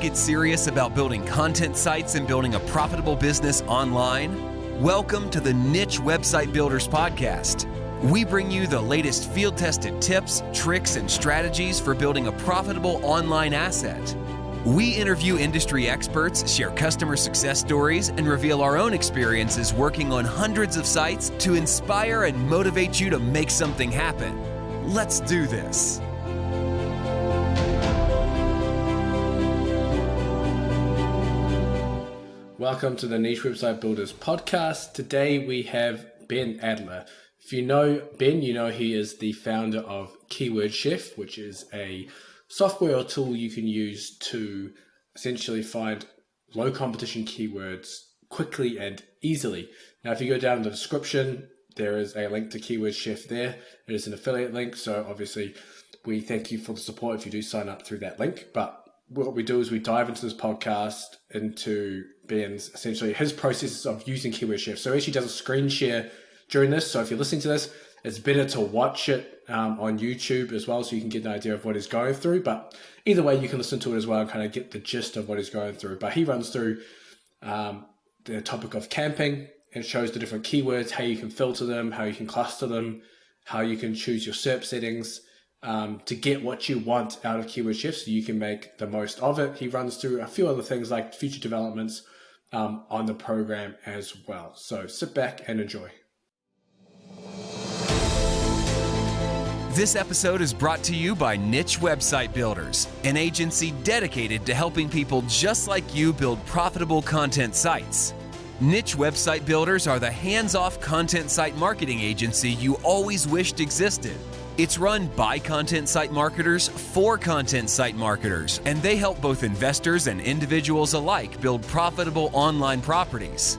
get serious about building content sites and building a profitable business online? Welcome to the Niche Website Builders Podcast. We bring you the latest field-tested tips, tricks, and strategies for building a profitable online asset. We interview industry experts, share customer success stories, and reveal our own experiences working on hundreds of sites to inspire and motivate you to make something happen. Let's do this. Welcome to the Niche Website Builders Podcast. Today we have Ben Adler. If you know Ben, you know he is the founder of Keyword Chef, which is a software or tool you can use to essentially find low competition keywords quickly and easily. Now, if you go down in the description, there is a link to Keyword Chef there. It is an affiliate link, so obviously we thank you for the support if you do sign up through that link. But what we do is we dive into this podcast into Ben's, essentially his processes of using Keyword Chef. So he actually does a screen share during this. So if you're listening to this, it's better to watch it on YouTube as well, so you can get an idea of what he's going through. But either way, you can listen to it as well and kind of get the gist of what he's going through. But he runs through the topic of camping and shows the different keywords, how you can filter them, how you can cluster them, how you can choose your SERP settings to get what you want out of Keyword Chef so you can make the most of it. He runs through a few other things like future developments on the program as well. So sit back and enjoy. This episode is brought to you by Niche Website Builders, an agency dedicated to helping people just like you build profitable content sites. Niche Website Builders are the hands-off content site marketing agency you always wished existed. It's run by content site marketers for content site marketers, and they help both investors and individuals alike build profitable online properties.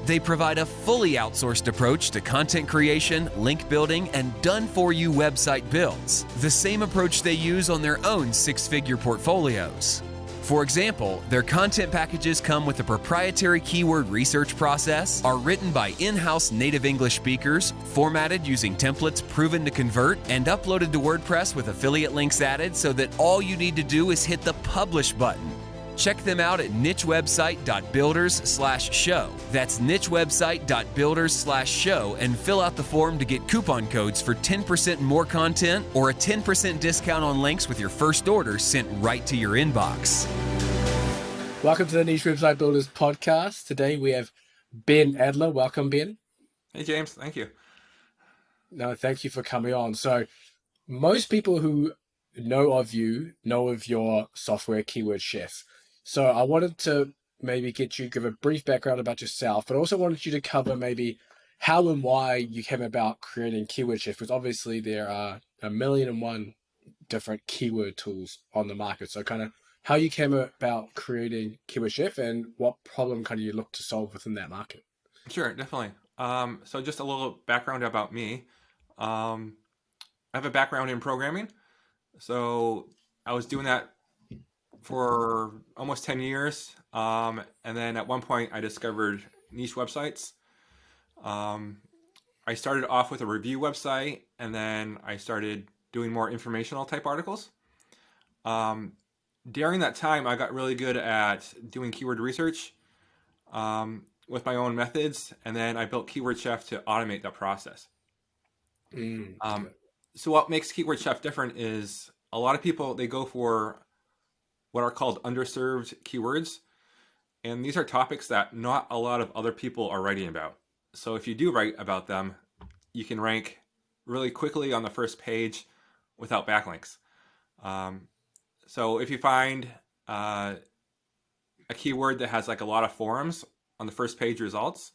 They provide a fully outsourced approach to content creation, link building, and done-for-you website builds, the same approach they use on their own six-figure portfolios. For example, their content packages come with a proprietary keyword research process, are written by in-house native English speakers, formatted using templates proven to convert, and uploaded to WordPress with affiliate links added so that all you need to do is hit the publish button. Check them out at nichewebsite.builders/show. That's nichewebsite.builders/show and fill out the form to get coupon codes for 10% more content or a 10% discount on links with your first order sent right to your inbox. Welcome to the Niche Website Builders Podcast. Today we have Ben Adler. Welcome, Ben. Hey, James. Thank you. No, thank you for coming on. So most people who know of you know of your software, Keyword Chef. So I wanted to maybe get you give a brief background about yourself, but also wanted you to cover maybe how and why you came about creating Keyword Chef, because obviously there are 1,000,001 different keyword tools on the market. So kind of how you came about creating Keyword Chef and what problem kind of you look to solve within that market. Sure, definitely. So just a little background about me. I have a background in programming. So I was doing that for almost 10 years. And then at one point I discovered niche websites. I started off with a review website, and then I started doing more informational type articles. During that time, I got really good at doing keyword research with my own methods. And then I built Keyword Chef to automate that process. So what makes Keyword Chef different is a lot of people, they go for what are called underserved keywords. And these are topics that not a lot of other people are writing about. So if you do write about them, you can rank really quickly on the first page without backlinks. So if you find a keyword that has like a lot of forums on the first page results,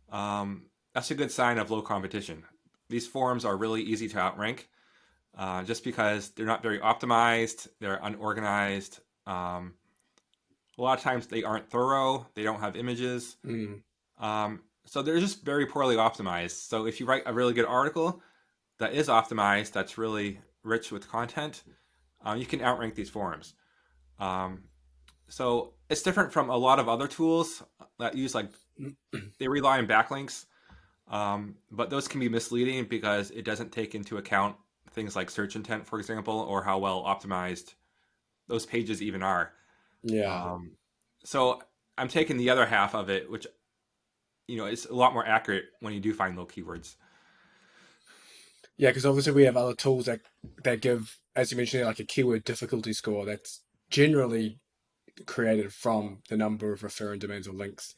that's a good sign of low competition. These forums are really easy to outrank just because they're not very optimized, they're unorganized. A lot of times they aren't thorough, they don't have images. So they're just very poorly optimized. So if you write a really good article that is optimized, that's really rich with content, you can outrank these forums. So it's different from a lot of other tools that use they rely on backlinks. But those can be misleading because it doesn't take into account things like search intent, for example, or how well optimized those pages even are. Yeah. So I'm taking the other half of it, which is a lot more accurate when you do find low keywords. Yeah, because obviously we have other tools that give, as you mentioned, like a keyword difficulty score that's generally created from the number of referring domains or links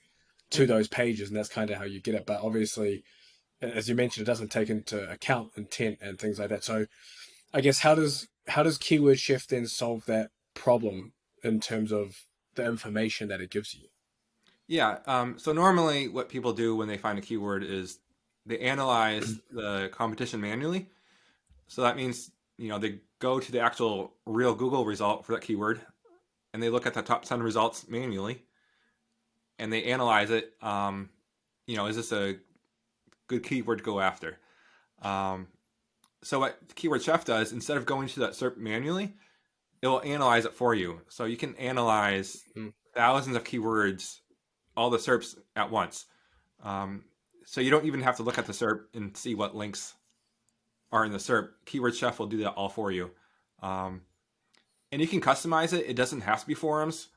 to Yep. those pages, and that's kind of how you get it. But obviously, as you mentioned, it doesn't take into account intent and things like that. So I guess how does Keyword Chef then solve that problem in terms of the information that it gives you? Yeah. So normally, what people do when they find a keyword is they analyze the competition manually. So that means they go to the actual real Google result for that keyword, and they look at the top 10 results manually, and they analyze it. Is this a good keyword to go after? Um, so what Keyword Chef does, instead of going to that SERP manually, it will analyze it for you. So you can analyze Mm. thousands of keywords, all the SERPs at once. Um, so you don't even have to look at the SERP and see what links are in the SERP. Keyword Chef will do that all for you. Um, and you can customize it. It doesn't have to be forums.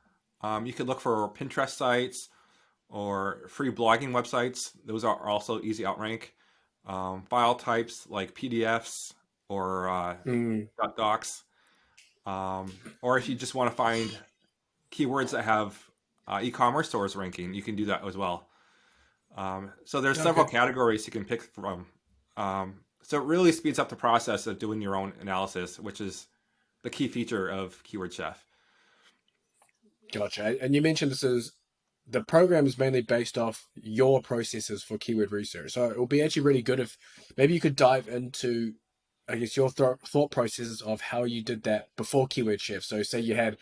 You could look for Pinterest sites or free blogging websites. Those are also easy outrank. File types like PDFs or Mm. docs. Or if you just want to find keywords that have e-commerce stores ranking, you can do that as well. So there's several Okay. categories you can pick from. So it really speeds up the process of doing your own analysis, which is the key feature of Keyword Chef. Gotcha. And you mentioned this is the program is mainly based off your processes for keyword research. So it will be actually really good if maybe you could dive into, I guess, your thought processes of how you did that before Keyword Chef. So say you had,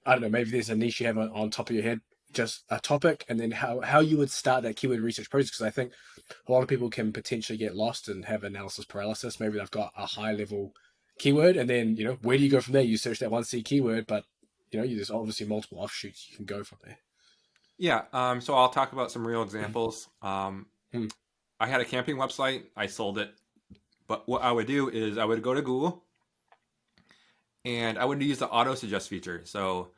I don't know, maybe there's a niche you have on top of your head, just a topic, and then how you would start that keyword research process. Because I think a lot of people can potentially get lost and have analysis paralysis. Maybe they've got a high level keyword, and then where do you go from there? You search that one C keyword, but there's obviously multiple offshoots you can go from there. Yeah, so I'll talk about some real examples. Hmm. I had a camping website. I sold it. But what I would do is I would go to Google and I would use the auto suggest feature. So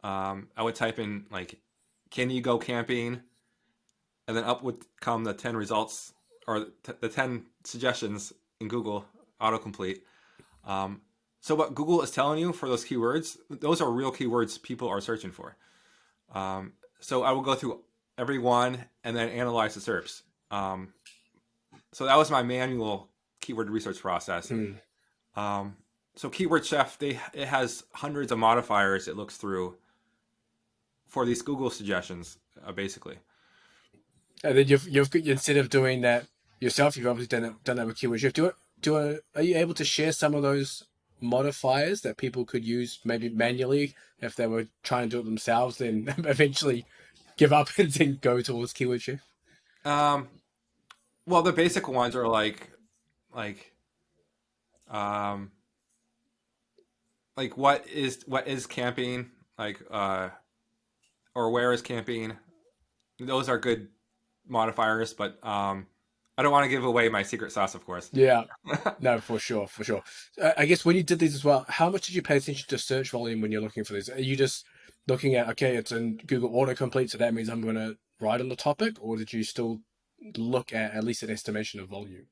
I would type in like, "Can you go camping?" And then up would come the 10 results or the 10 suggestions in Google autocomplete. Um, so what Google is telling you for those keywords, those are real keywords people are searching for. So I will go through every one and then analyze the SERPs. So that was my manual keyword research process. Hmm. Um, so Keyword Chef, it has hundreds of modifiers it looks through for these Google suggestions, basically. And then you've got, instead of doing that yourself, you've obviously done that with keywords. You have are you able to share some of those modifiers that people could use maybe manually if they were trying to do it themselves, then eventually give up and then go towards keyword chef? Um, well, the basic ones are like um, like what is camping, like or where is camping. Those are good modifiers, but I don't want to give away my secret sauce, of course. Yeah, no, for sure, for sure. I guess when you did these as well, how much did you pay attention to search volume when you're looking for these? Are you just looking at, okay, it's in Google autocomplete, so that means I'm going to write on the topic, or did you still look at least an estimation of volume?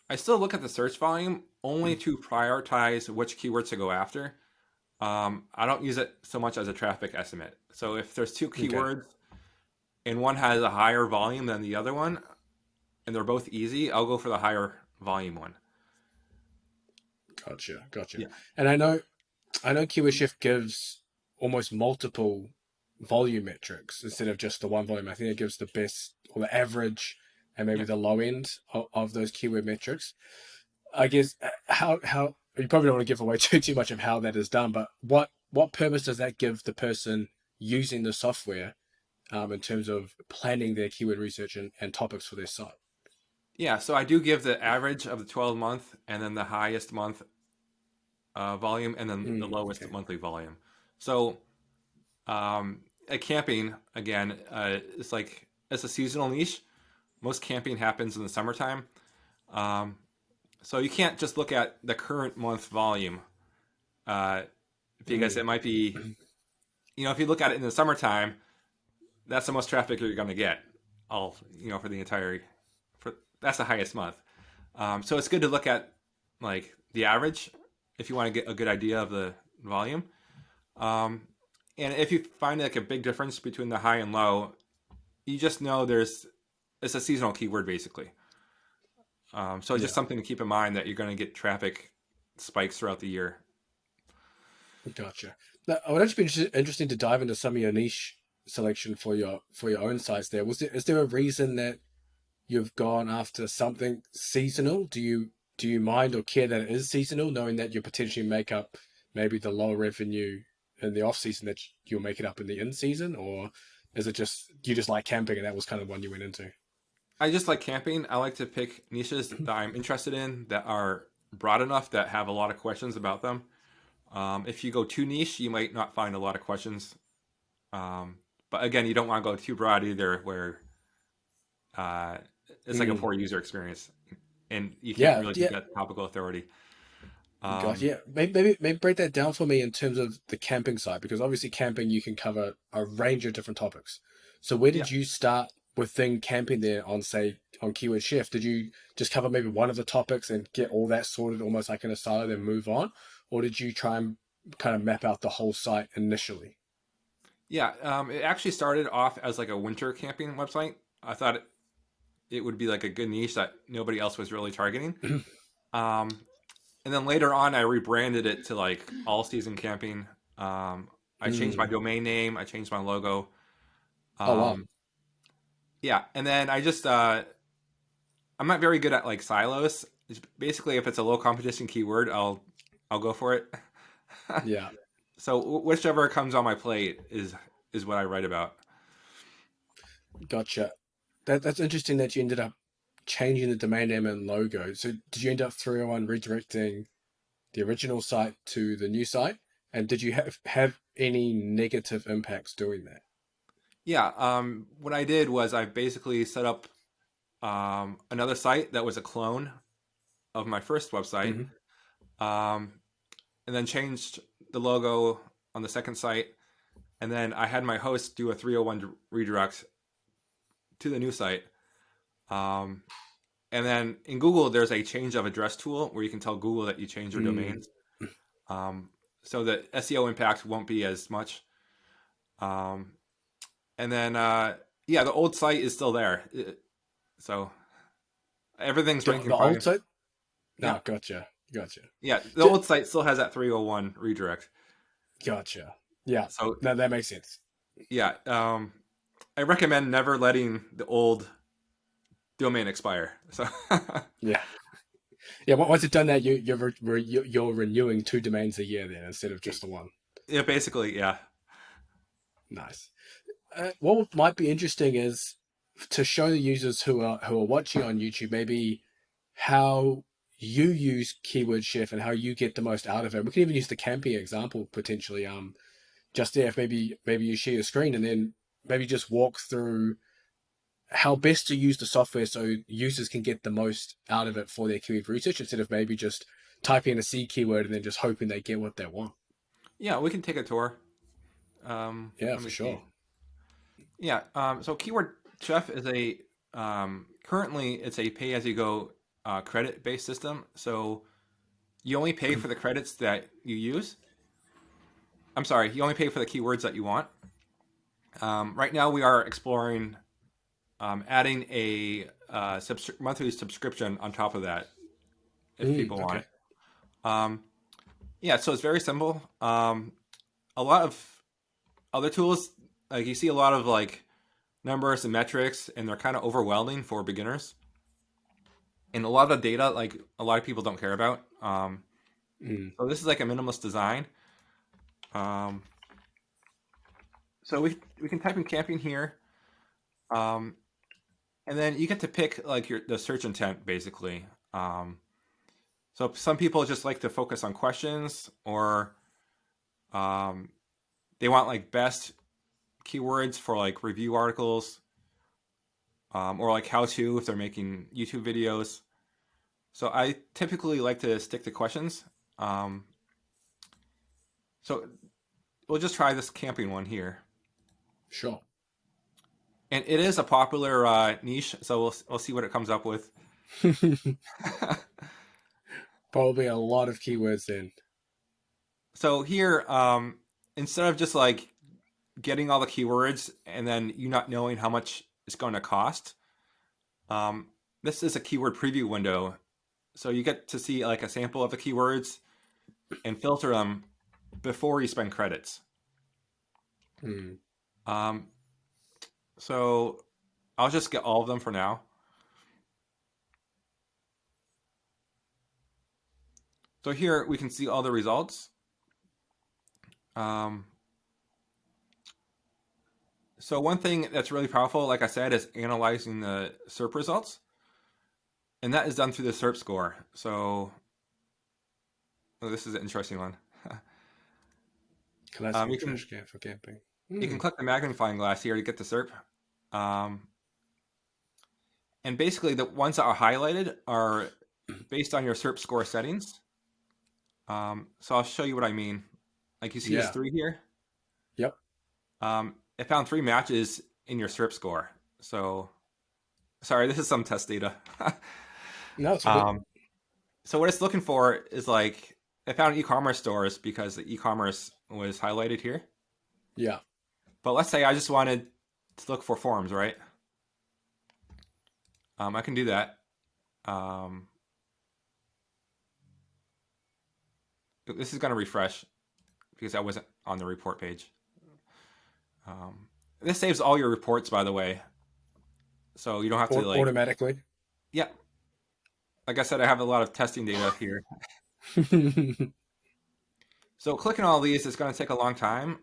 I still look at the search volume only to prioritize which keywords to go after. I don't use it so much as a traffic estimate. So if there's two Okay, keywords and one has a higher volume than the other one, and they're both easy, I'll go for the higher volume one. gotcha. Yeah. And I know Keyword Shift gives almost multiple volume metrics instead of just the one volume. I think it gives the best or the average and maybe Yeah. the low end of those keyword metrics. I guess how you probably don't want to give away too much of how that is done, but what purpose does that give the person using the software in terms of planning their keyword research and topics for their site? Yeah. So I do give the average of the 12 month and then the highest month volume and then the lowest Okay. monthly volume. So at camping, again, it's a seasonal niche. Most camping happens in the summertime. Um, so you can't just look at the current month volume uh, because it might be if you look at it in the summertime, that's the most traffic you're going to get. For the that's the highest month. So it's good to look at like the average if you want to get a good idea of the volume. Um, and if you find like a big difference between the high and low, you just know it's a seasonal keyword basically. So it's just Yeah, something to keep in mind that you're going to get traffic spikes throughout the year. gotcha. Now, I would actually be interesting to dive into some of your niche selection for your own sites. There is there a reason that you've gone after something seasonal? Do you mind or care that it is seasonal, knowing that you potentially make up maybe the low revenue in the off season that you'll make it up in the in season, or is it just you just like camping and that was kind of one you went into? I just like camping. I like to pick niches that I'm interested in that are broad enough that have a lot of questions about them. If you go too niche, you might not find a lot of questions. But again, you don't want to go too broad either, where uh, it's like a Mm. poor user experience, and you can't Yeah, really yeah. get that topical authority. Gosh, Um, yeah. Maybe break that down for me in terms of the camping side, because obviously camping you can cover a range of different topics. So where yeah, did you start within camping there on say on Keyword Chef? Did you just cover maybe one of the topics and get all that sorted almost like in a silo, then move on, or did you try and kind of map out the whole site initially? yeah. It actually started off as like a winter camping website. I thought it would be like a good niche that nobody else was really targeting. Um, and then later on, I rebranded it to like all season camping. I changed my Mm. domain name. I changed my logo. Oh wow. Um, yeah, and then I'm not very good at like silos. Basically, if it's a low competition keyword, I'll go for it. Yeah. So whichever comes on my plate is what I write about. Gotcha. That's interesting that you ended up changing the domain name and logo. So did you end up 301 redirecting the original site to the new site? And did you have any negative impacts doing that? Yeah. What I did was I basically set up another site that was a clone of my first website, Hmm. um, and then changed the logo on the second site, and then I had my host do a 301 redirect to the new site. Um, and then in Google, there's a change of address tool where you can tell Google that you changed your Mm. domains, um, so that SEO impact won't be as much. Um, and then yeah, the old site is still there, so everything's ranking The old fine. site? Yeah, No, gotcha. Gotcha. yeah, the Ju- old site still has that 301 redirect. Gotcha. Yeah. So No, that makes sense. yeah, I recommend never letting the old domain expire. So Yeah. Yeah. Once you've done that, you're renewing two domains a year then instead of just the one. yeah, basically, yeah, Nice. What might be interesting is to show the users who are watching on YouTube maybe how you use Keyword Chef and how you get the most out of it. We can even use the camping example potentially. Just there, if maybe you share your screen and then maybe just walk through how best to use the software so users can get the most out of it for their keyword research instead of maybe just typing in a C keyword and then just hoping they get what they want. yeah. We can take a tour. Yeah, Let for me see. sure. Yeah. So Keyword Chef is a currently it's a pay as you go credit based system. So you only pay for the credits that you use. I'm sorry, you only pay for the keywords that you want. Right now, we are exploring adding a monthly subscription on top of that if people want. Okay. Um, yeah, so it's very simple. A lot of other tools, like you see a lot of like numbers and metrics, and they're kind of overwhelming for beginners. And a lot of the data, like a lot of people don't care about. Mm. So this is like a minimalist design. Um, so we can type in camping here, um, and then you get to pick like the search intent basically. So some people just like to focus on questions, or um, they want like best keywords for like review articles, or like how to if they're making YouTube videos. So I typically like to stick to questions. Um, so we'll just try this camping one here. Sure. And it is a popular niche, so we'll see what it comes up with. Probably a lot of keywords then. So here, instead of just like getting all the keywords and then you not knowing how much it's going to cost, this is a keyword preview window. So you get to see like a sample of the keywords and filter them before you spend credits. Mm. So I'll just get all of them for now. So here we can see all the results. So one thing that's really powerful, like I said, is analyzing the SERP results. And that is done through the SERP score. So this is an interesting one. Classic trash can for camping. You can click the magnifying glass here to get the SERP. And basically the ones that are highlighted are based on your SERP score settings. So I'll show you what I mean. Like you see this 3 here? Yep. It found 3 matches in your SERP score. So, sorry, this is some test data. No, it's good. So what it's looking for is like, it found e-commerce stores because the e-commerce was highlighted here. Yeah. But let's say I just wanted to look for forums, right? I can do that. This is going to refresh because I wasn't on the report page. This saves all your reports, by the way. So you don't have to like... Automatically? Yeah. Like I said, I have a lot of testing data here. So clicking all these is going to take a long time.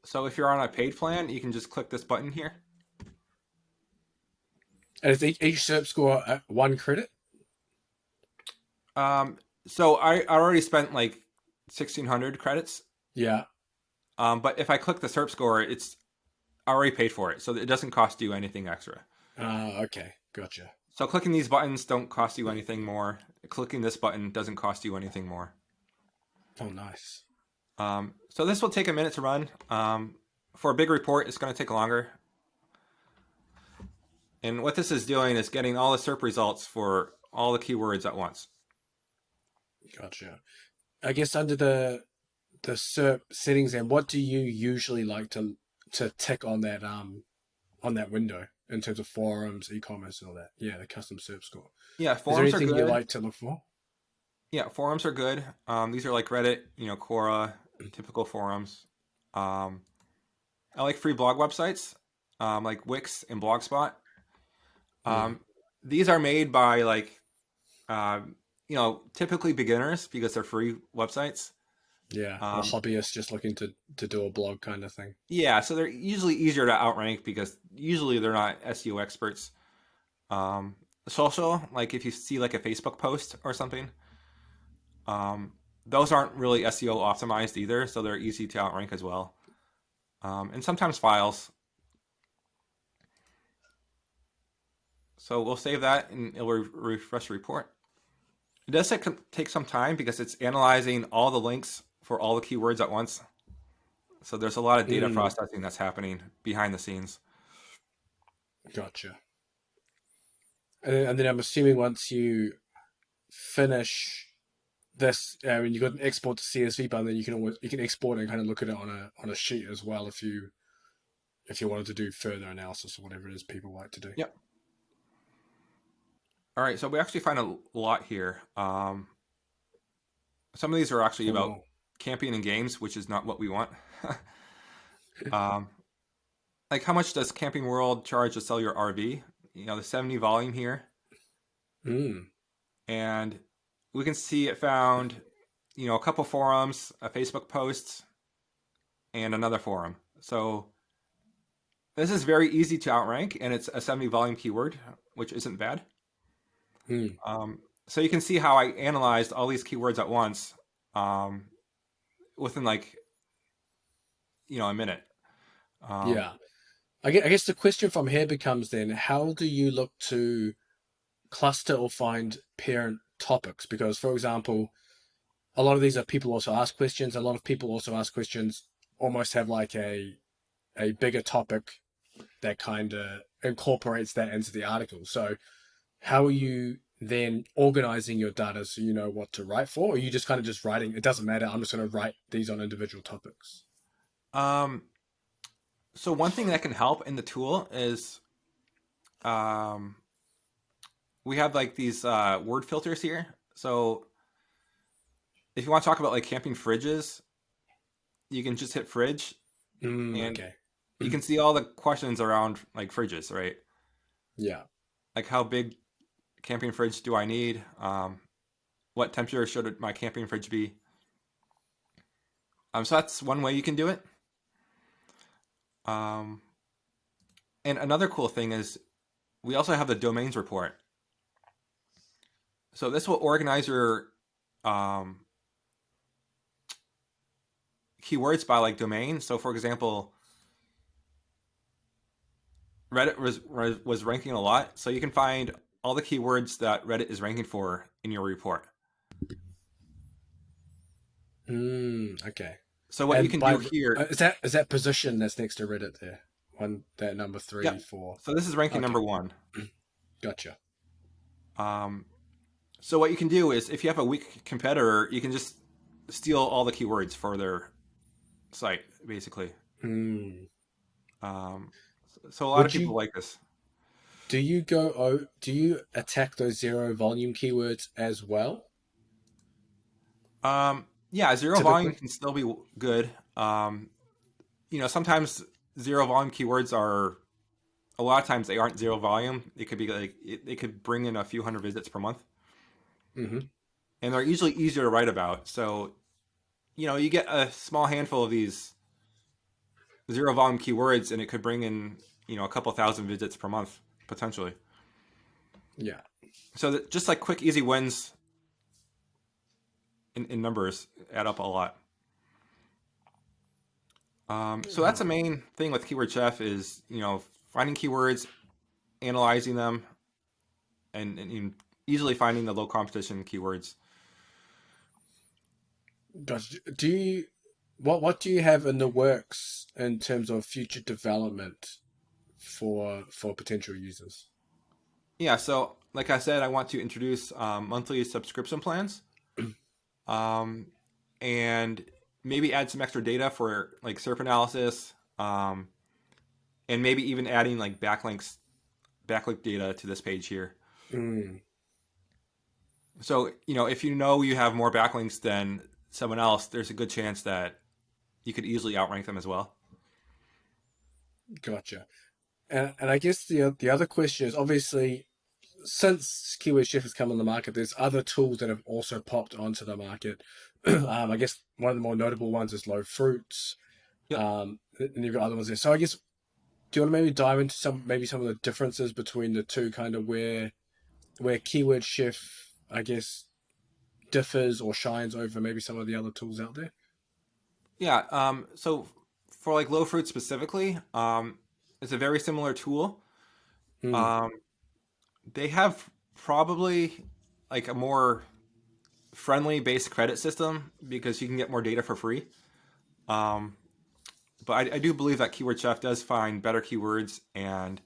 So if you're on a paid plan, you can just click this button here. And is each SERP score 1 credit? So I already spent like 1,600 credits. Yeah. But if I click the SERP score, it's already paid for it. So it doesn't cost you anything extra. Okay. Gotcha. So clicking these buttons don't cost you anything more. Clicking this button doesn't cost you anything more. Oh, nice. So this will take a minute to run. For a big report, it's going to take longer. And what this is doing is getting all the SERP results for all the keywords at once. Gotcha. I guess under the SERP settings, and what do you usually like to tick on that window in terms of forums, e-commerce, and all that? Yeah, the custom SERP score. Yeah, Is there forums are anything good. you like to look for? Yeah, forums are good. These are like Reddit, Quora, typical forums. I like free blog websites, like Wix and Blogspot. These are made by like, typically beginners because they're free websites. Yeah, or hobbyists just looking to do a blog kind of thing. Yeah, so they're usually easier to outrank because usually they're not SEO experts. Social, like if you see like a Facebook post or something, those aren't really SEO optimized either, so they're easy to outrank as well. And sometimes files. So we'll save that and it'll refresh the report. It does take some time because it's analyzing all the links for all the keywords at once. So there's a lot of data processing that's happening behind the scenes. Gotcha. And then I'm assuming once you finish this, when you got an export to CSV button, then you can export and kind of look at it on a sheet as well if you wanted to do further analysis or whatever it is people like to do. Yep. All right, so we actually find a lot here. Some of these are actually about camping and games, which is not what we want. Like how much does Camping World charge to sell your RV? The 70 volume here. And we can see it found, a couple forums, a Facebook post, and another forum. So this is very easy to outrank, and it's a 70 volume keyword, which isn't bad. So you can see how I analyzed all these keywords at once within like, a minute. Yeah. I guess the question from here becomes then, how do you look to cluster or find parent topics? Because, for example, a lot of these are people also ask questions. A lot of people also ask questions almost have like a bigger topic that kind of incorporates that into the article. So how are you then organizing your data so you know what to write for? Or are you just kind of just writing, it doesn't matter, I'm just going to write these on individual topics? Um, so one thing that can help in the tool is um, we have like these word filters here. So if you want to talk about like camping fridges, you can just hit fridge and Okay. you can see all the questions around like fridges, right? Yeah. Like how big camping fridge do I need? What temperature should my camping fridge be? So that's one way you can do it. Um, and another cool thing is we also have the domains report. So this will organize your um, keywords by like domain. So for example, Reddit was ranking a lot, so you can find all the keywords that Reddit is ranking for in your report. Okay. So what you And can by do here, is that position that's next to Reddit there? One that number three, yeah. four. So this is ranking Okay, number one. gotcha. Um, so what you can do is if you have a weak competitor, you can just steal all the keywords for their site, basically. Hmm. Um, so a lot of Would people you like this. do you attack those zero volume keywords as well? Yeah, zero volume Typically. can still be good. Sometimes zero volume keywords are a lot of times they aren't zero volume. It could be like they could bring in a few hundred visits per month, Hmm. and they're usually easier to write about. So you get a small handful of these zero volume keywords, and it could bring in a couple thousand visits per month potentially. Yeah. So that just like quick, easy wins in numbers add up a lot. So that's the main thing with Keyword Chef is finding keywords, analyzing them, and easily finding the low competition keywords. Gotcha. Do you what do you have in the works in terms of future development for potential users? Yeah, so like I said, I want to introduce monthly subscription plans, um, and maybe add some extra data for like SERP analysis, and maybe even adding like backlink data to this page here. Mm, So if you have more backlinks than someone else, there's a good chance that you could easily outrank them as well. gotcha. And I guess the other question is obviously since Keyword Chef has come on the market, there's other tools that have also popped onto the market. I guess one of the more notable ones is Low Fruits. Yep. And you've got other ones there. So I guess do you want to maybe dive into some of the differences between the two, kind of where Keyword Chef, I guess, differs or shines over maybe some of the other tools out there? Yeah. So for like low fruit specifically, it's a very similar tool. Mm, Um, they have probably like a more friendly base credit system because you can get more data for free. Um, but I do believe that Keyword Chef does find better keywords and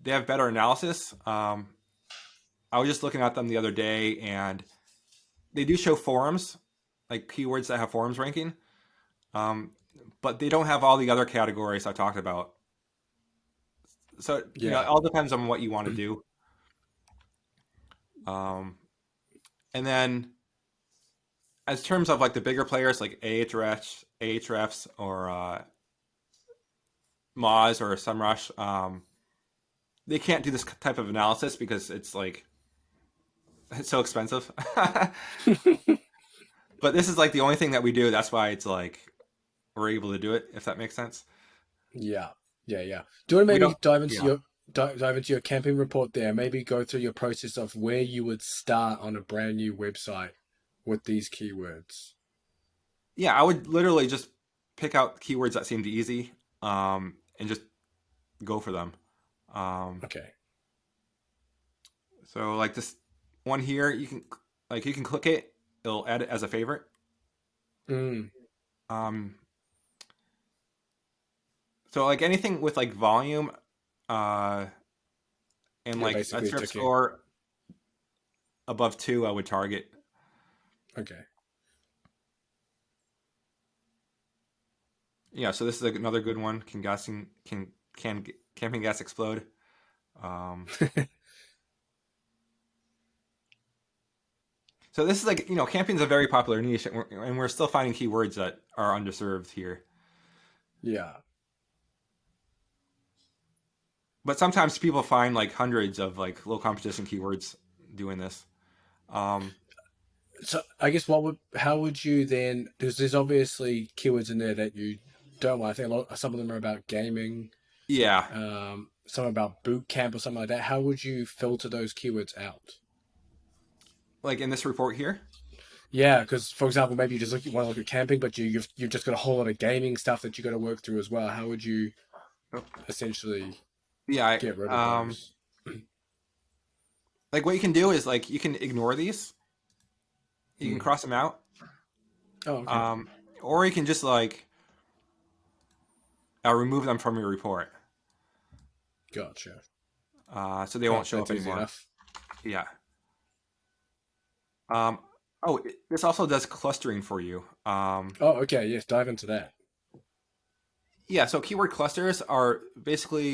they have better analysis. I was just looking at them the other day and they do show forums, like keywords that have forums ranking, um, but they don't have all the other categories I talked about. So, it yeah. all depends on what you want to do. Um, and then as terms of like the bigger players like Ahrefs or Moz or SEMrush, they can't do this type of analysis because it's so expensive. But this is like the only thing that we do. That's why it's like we're able to do it, if that makes sense. Yeah, yeah. Do you want to We maybe don't, dive into yeah. dive into your camping report there? Maybe go through your process of where you would start on a brand new website with these keywords. Yeah, I would literally just pick out keywords that seemed easy, and just go for them. Um, Okay. so like this one here, you can click it, it'll add it as a favorite. Mm. Um, so like anything with like volume, uh, and You're like a basically trip ticking. score above 2, I would target. Okay. Yeah, so this is another good one. Can camping gas explode? Um, so this is like camping is a very popular niche, and we're still finding keywords that are underserved here. Yeah. But sometimes people find like hundreds of like low competition keywords doing this. Um, So I guess how would you then? There's obviously keywords in there that you don't want. I think some of them are about gaming, yeah, some about boot camp or something like that. How would you filter those keywords out? like in this report here. Yeah, because for example, maybe you want to look at camping, but you've just got a whole lot of gaming stuff that you got to work through as well. How would you essentially Yeah, get rid of those? like what you can do is like you can ignore these, you can Hmm. cross them out, Oh, okay, um, or you can just like remove them from your report, gotcha. so they Oh, won't show that's up easy anymore. enough. Yeah. Um, oh, this also does clustering for you. Oh, okay. Yes, dive into that. Yeah, so keyword clusters are basically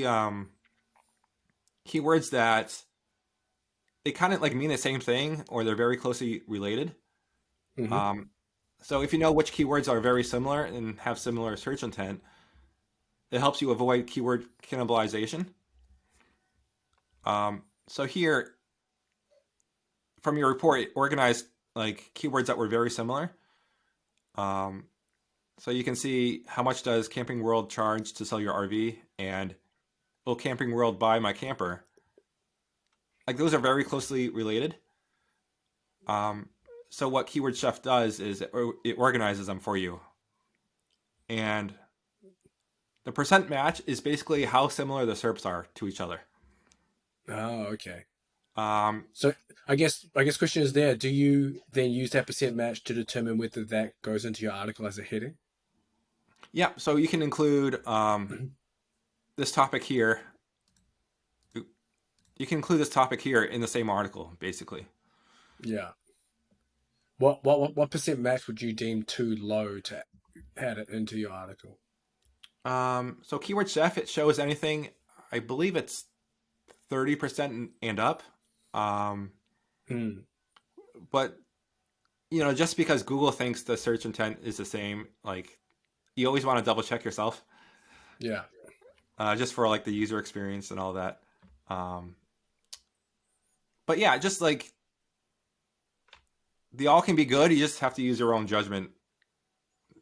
keywords that they kind of like mean the same thing or they're very closely related. Hmm. Um, so if you know which keywords are very similar and have similar search intent, it helps you avoid keyword cannibalization. So here, from your report, it organized like keywords that were very similar. Um, so you can see how much does Camping World charge to sell your RV, and will Camping World buy my camper? Like those are very closely related. Um, so what Keyword Chef does is it organizes them for you, and the percent match is basically how similar the SERPs are to each other. Oh, okay. Um, So I guess question is there. Do you then use that percent match to determine whether that goes into your article as a heading? yeah, so you can include this topic here. You can include this topic here in the same article, basically. Yeah. What percent match would you deem too low to add it into your article? So Keyword Chef, it shows anything. I believe it's 30% and up. Um, Hmm. but just because Google thinks the search intent is the same, like you always want to double check yourself, Yeah. just for like the user experience and all that. Um, but yeah, just like they all can be good. You just have to use your own judgment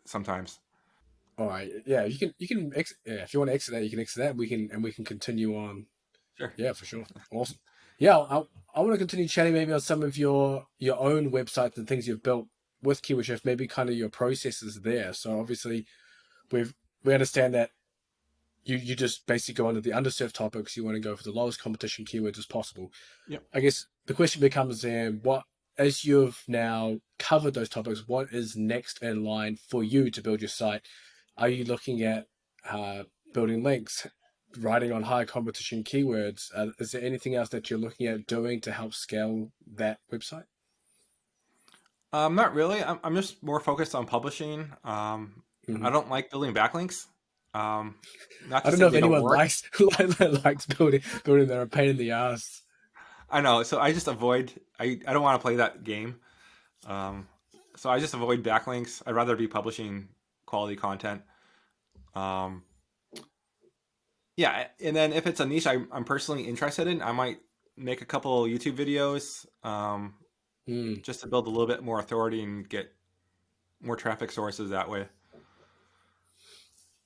sometimes. All right. Yeah. Yeah, if you want to exit that, you can exit that. We can continue on. Sure. Yeah, for sure. Awesome. Yeah, I want to continue chatting maybe on some of your own websites and things you've built with Keyword Chef, maybe kind of your processes there. So obviously we've we understand that you just basically go under the underserved topics. You want to go for the lowest competition keywords as possible. Yep. I guess the question becomes then, as you've now covered those topics, what is next in line for you to build your site? Are you looking at uh, building links, writing on high competition keywords? Is there anything else that you're looking at doing to help scale that website? Not really. I'm just more focused on publishing. I Mhm. don't like building backlinks. Um, not I to don't say know if they don't anyone work. likes building. They're a pain in the ass. I know, so I just avoid. I don't want to play that game. Um, so I just avoid backlinks. I'd rather be publishing quality content. Um, yeah, and then if it's a niche I'm personally interested in, I might make a couple YouTube videos, Mm. just to build a little bit more authority and get more traffic sources that way.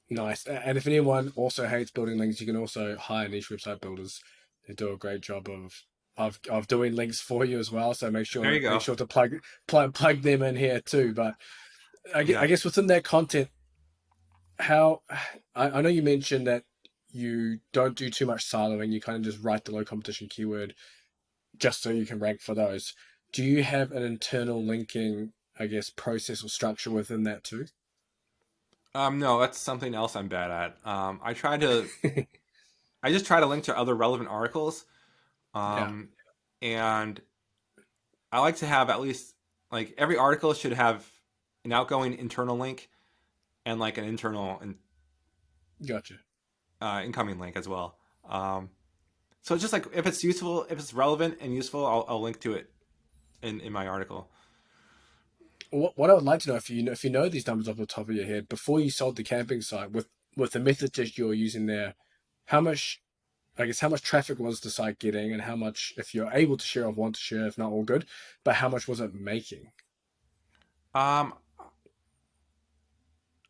Nice. And if anyone also hates building links, you can also hire niche website builders. They do a great job of doing links for you as well. So make There sure you make go. sure to plug them in here too. But I Yeah. guess within that content, how I know you mentioned that you don't do too much siloing. You kind of just write the low competition keyword just so you can rank for those. Do you have an internal linking, I guess, process or structure within that too? No, that's something else I'm bad at. I just try to link to other relevant articles. Yeah. Um, and I like to have at least like every article should have an outgoing internal link and like an internal and Gotcha. incoming link as well. Um, so it's just like if it's useful, if it's relevant and useful, I'll link to it in my article. What I would like to know, if you know these numbers off the top of your head, before you sold the camping site, with the methods that you're using there, how much, I guess, how much traffic was the site getting, and how much, if you're able to share or want to share, if not all good, but how much was it making? Um,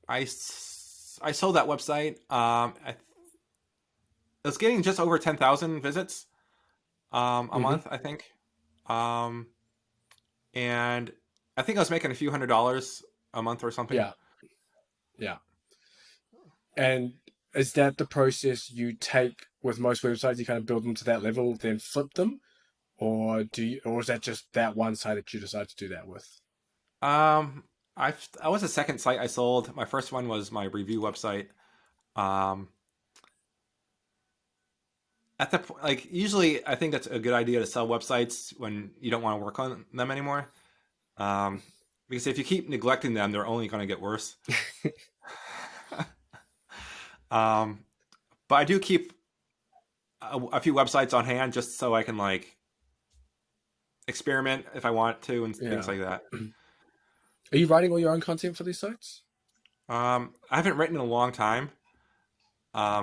I sold that website. It was getting just over 10,000 visits a Hmm. month, I think. Um, and I think I was making a few $100s a month or something. Yeah, yeah. And is that the process you take with most websites? You kind of build them to that level, then flip them, or is that just that one site that you decide to do that with? Um, I was a second site I sold. My first one was my review website. Um, at the like usually I think that's a good idea to sell websites when you don't want to work on them anymore. Um, because if you keep neglecting them, they're only going to get worse. um, but I do keep a few websites on hand just so I can like experiment if I want to and things Yeah. like that. Are you writing all your own content for these sites? I haven't written in a long time,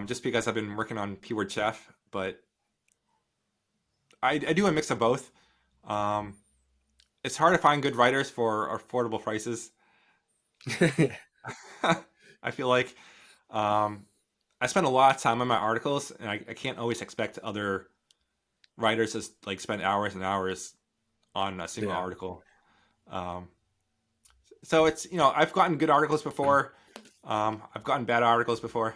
just because I've been working on Keyword Chef, but I do a mix of both. Um, it's hard to find good writers for affordable prices. I feel like um, I spend a lot of time on my articles, and I can't always expect other writers to like spend hours and hours on a single Yeah. article. Um, so it's I've gotten good articles before. I've gotten bad articles before.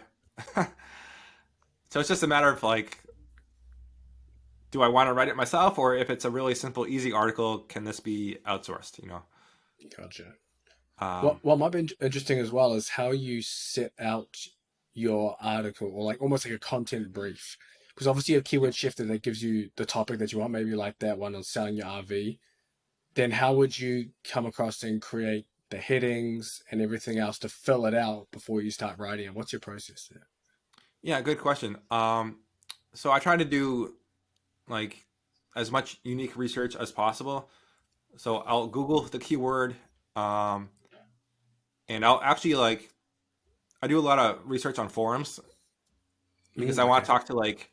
So it's just a matter of like, do I want to write it myself, or if it's a really simple, easy article, can this be outsourced? Gotcha. Um, What might be interesting as well is how you set out your article, or like almost like a content brief. Because obviously you have keyword shifter that gives you the topic that you want, maybe like that one on selling your RV. Then how would you come across and create the headings and everything else to fill it out before you start writing it? What's your process there? yeah, good question. So I try to do like as much unique research as possible. So I'll Google the keyword, um, and I'll actually like I do a lot of research on forums because I want Okay. to talk to like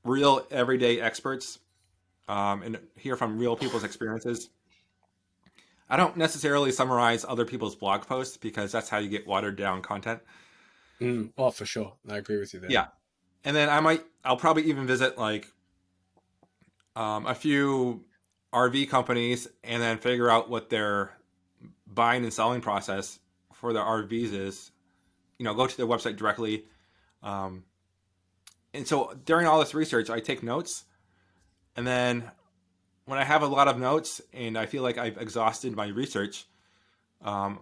real everyday experts, and hear from real people's experiences. I don't necessarily summarize other people's blog posts because that's how you get watered down content. Oh, for sure. I agree with you there. Yeah, and then I'll probably even visit like a few RV companies and then figure out what their buying and selling process for their RVs is. Go to their website directly. Um, and so during all this research, I take notes, and then when I have a lot of notes and I feel like I've exhausted my research, um,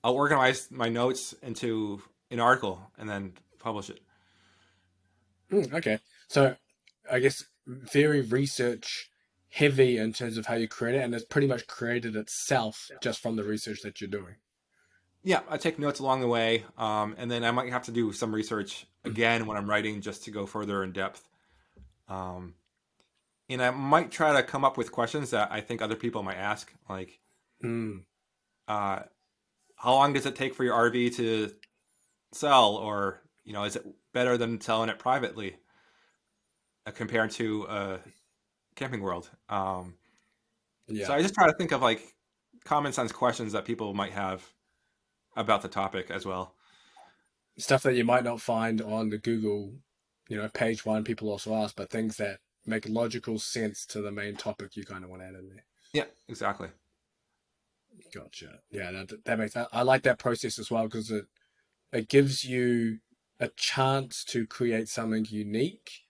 I'll organize my notes into an article and then publish it. Okay. So I guess very research heavy in terms of how you create it, and it's pretty much created itself just from the research that you're doing. Yeah, I take notes along the way, and then I might have to do some research again when I'm writing just to go further in depth. Um, and I might try to come up with questions that I think other people might ask, like, Mm, uh, how long does it take for your RV to sell, or is it better than selling it privately compared to Camping World? So yeah. I just try to think of like common sense questions that people might have about the topic as well. Stuff that you might not find on the Google, page one, people also ask, but things that make logical sense to the main topic you kind of want to add in there. Yeah, exactly. Gotcha. Yeah, that makes I like that process as well because it gives you a chance to create something unique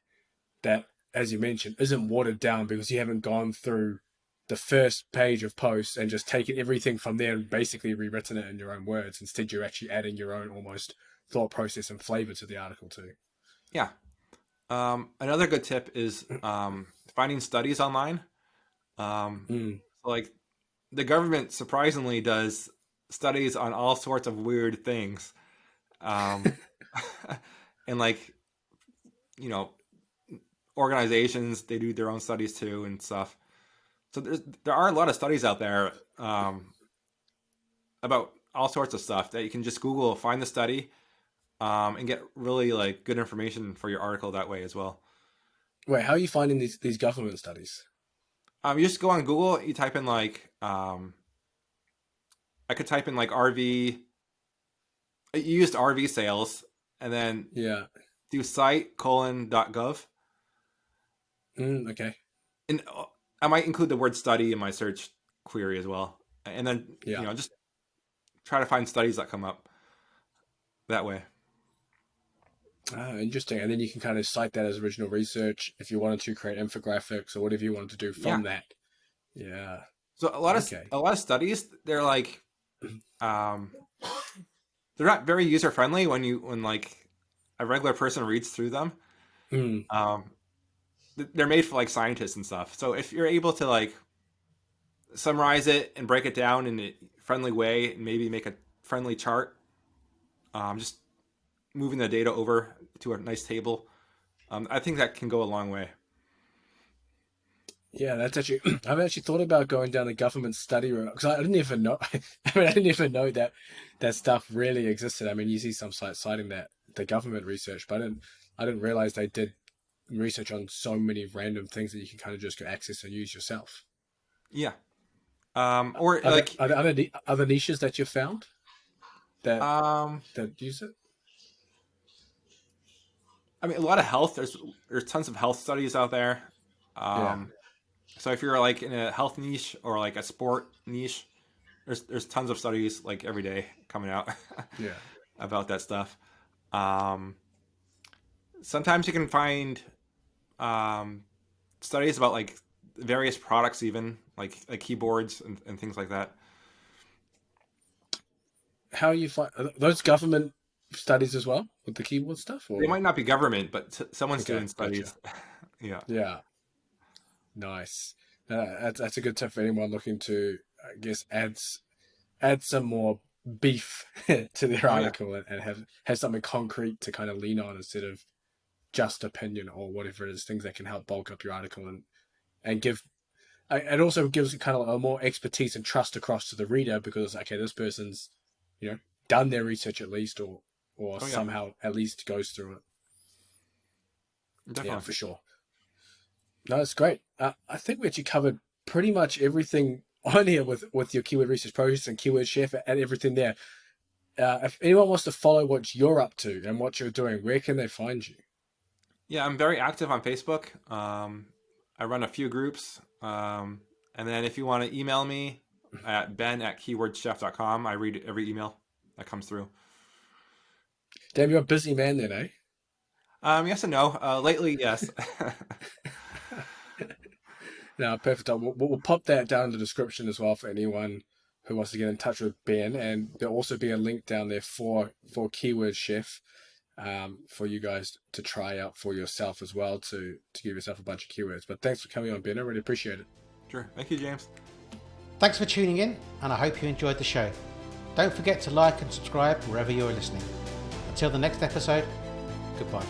that, as you mentioned, isn't watered down because you haven't gone through. the first page of posts and just taken everything from there and basically rewritten it in your own words. Instead, you're actually adding your own almost thought process and flavor to the article too. Yeah. Another good tip is finding studies online. Like the government surprisingly does studies on all sorts of weird things. And like, you know, organizations, they do their own studies too and stuff. So there are a lot of studies out there about all sorts of stuff that you can just Google, find the study, and get really like good information for your article that way as well. Wait, how are you finding these government studies? You just go on Google, you type in like, I could type in like RV, you used RV sales, and then do site:/.gov. Okay. And I might include the word study in my search query as well. And then, you know, just try to find studies that come up that way. Interesting. And then you can kind of cite that as original research if you wanted to create infographics or whatever you wanted to do from that. Yeah. So a lot of studies, they're like, they're not very user friendly when like a regular person reads through them. They're made for like scientists and stuff. So if you're able to like summarize it and break it down in a friendly way and maybe make a friendly chart, just moving the data over to a nice table, I think that can go a long way. Yeah, that's actually, I've actually thought about going down the government study route because I didn't even know, I didn't even know that stuff really existed. I mean, you see some sites citing that, the government research, but I didn't realize they did research on so many random things that you can kind of just go access and use yourself. Yeah. Or are like, are there other niches that you found that use it? I mean, a lot of health. There's tons of health studies out there. So if you're like in a health niche or like a sport niche, there's tons of studies like every day coming out about that stuff. Sometimes you can find studies about like various products, even like keyboards and things like that. How you find those government studies as well with the keyboard stuff? Or? They might not be government, but someone's doing studies. Gotcha. Yeah. Nice. That's a good tip for anyone looking to, I guess, add some more beef to their article and have something concrete to kind of lean on instead of just opinion or whatever it is, things that can help bulk up your article and give. It also gives kind of a more expertise and trust across to the reader because, okay, this person's, you know, done their research at least or somehow at least goes through it. Definitely. Yeah, for sure. No, it's great. I think we actually covered pretty much everything on here with your keyword research process and keyword chef and everything there. If anyone wants to follow what you're up to and what you're doing, where can they find you? Yeah, I'm very active on Facebook. I run a few groups. And then if you want to email me at ben@keywordchef.com, I read every email that comes through. Damn, you're a busy man then, eh? Yes and no. Lately, yes. No, perfect. We'll pop that down in the description as well for anyone who wants to get in touch with Ben, and there'll also be a link down there for Keyword Chef for you guys to try out for yourself as well to give yourself a bunch of keywords. But thanks for coming on, Ben. I really appreciate it. Sure. Thank you, James. Thanks for tuning in, and I hope you enjoyed the show. Don't forget to like and subscribe wherever you're listening. Until the next episode, goodbye.